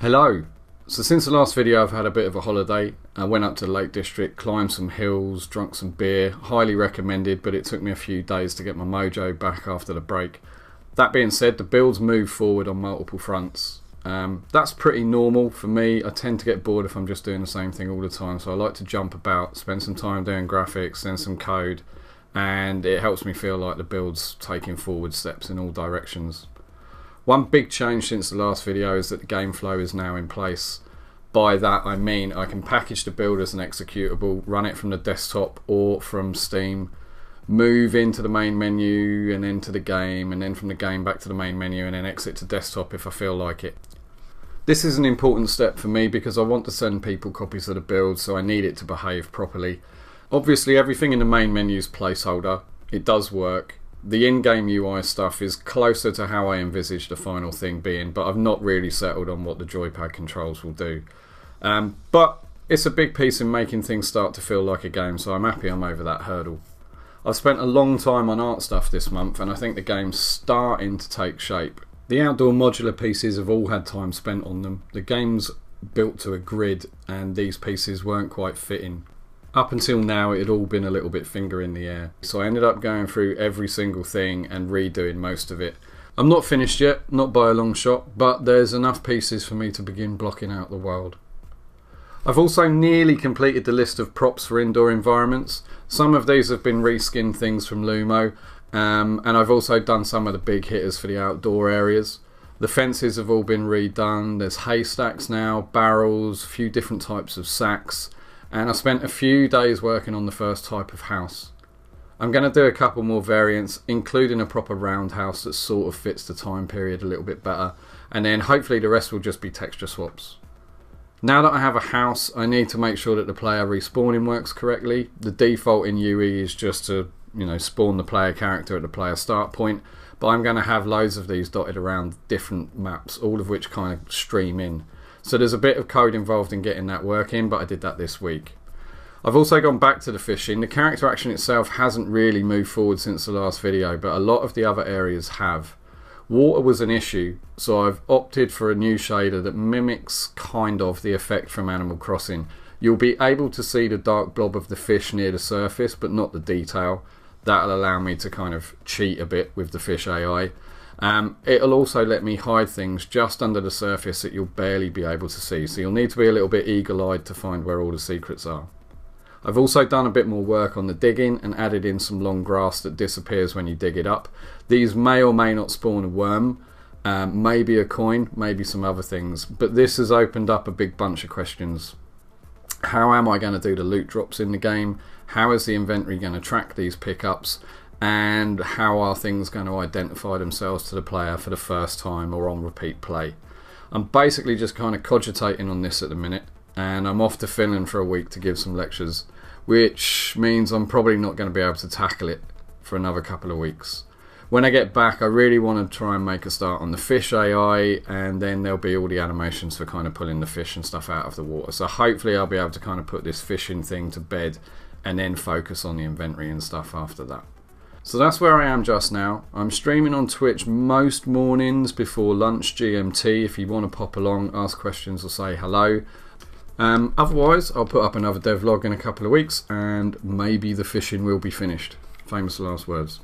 Hello. So since the last video I've had a bit of a holiday. I went up to the Lake District, climbed some hills, drunk some beer, highly recommended, but it took me a few days to get my mojo back after the break. That being said, the builds move forward on multiple fronts. That's pretty normal for me. I tend to get bored if I'm just doing the same thing all the time, so I like to jump about, spend some time doing graphics, then some code, and it helps me feel like the build's taking forward steps in all directions. One big change since the last video is that the game flow is now in place. By that I mean I can package the build as an executable, run it from the desktop or from Steam, move into the main menu and then to the game, and then from the game back to the main menu, and then exit to desktop if I feel like it. This is an important step for me because I want to send people copies of the build, so I need it to behave properly. Obviously everything in the main menu is placeholder. It does work. The in-game UI stuff is closer to how I envisage the final thing being, but I've not really settled on what the joypad controls will do. But it's a big piece in making things start to feel like a game, so I'm happy I'm over that hurdle. I've spent a long time on art stuff this month, and I think the game's starting to take shape. The outdoor modular pieces have all had time spent on them. The game's built to a grid, and these pieces weren't quite fitting. Up until now it had all been a little bit finger in the air, so I ended up going through every single thing and redoing most of it. I'm not finished yet, not by a long shot, but there's enough pieces for me to begin blocking out the world. I've also nearly completed the list of props for indoor environments. Some of these have been reskinned things from Lumo, and I've also done some of the big hitters for the outdoor areas. The fences have all been redone, there's haystacks now, barrels, a few different types of sacks. And I spent a few days working on the first type of house. I'm going to do a couple more variants, including a proper roundhouse that sort of fits the time period a little bit better, and then hopefully the rest will just be texture swaps. Now that I have a house, I need to make sure that the player respawning works correctly. The default in UE is just to, spawn the player character at the player start point, but I'm going to have loads of these dotted around different maps, all of which kind of stream in. So there's a bit of code involved in getting that working, but I did that this week. I've also gone back to the fishing. The character action itself hasn't really moved forward since the last video, but a lot of the other areas have. Water was an issue, so I've opted for a new shader that mimics kind of the effect from Animal Crossing. You'll be able to see the dark blob of the fish near the surface, but not the detail. That'll allow me to kind of cheat a bit with the fish AI. It'll also let me hide things just under the surface that you'll barely be able to see, so you'll need to be a little bit eagle-eyed to find where all the secrets are. I've also done a bit more work on the digging and added in some long grass that disappears when you dig it up. These may or may not spawn a worm, maybe a coin, maybe some other things, but this has opened up a big bunch of questions. How am I going to do the loot drops in the game? How is the inventory going to track these pickups? And how are things going to identify themselves to the player for the first time or on repeat play? I'm basically just kind of cogitating on this at the minute, and I'm off to Finland for a week to give some lectures, which means I'm probably not going to be able to tackle it for another couple of weeks. When I get back, I really want to try and make a start on the fish AI, and then there'll be all the animations for kind of pulling the fish and stuff out of the water. So hopefully I'll be able to kind of put this fishing thing to bed and then focus on the inventory and stuff after that. So that's where I am just now. I'm streaming on Twitch most mornings before lunch GMT if you want to pop along, ask questions or say hello. Otherwise, I'll put up another devlog in a couple of weeks and maybe the fishing will be finished. Famous last words.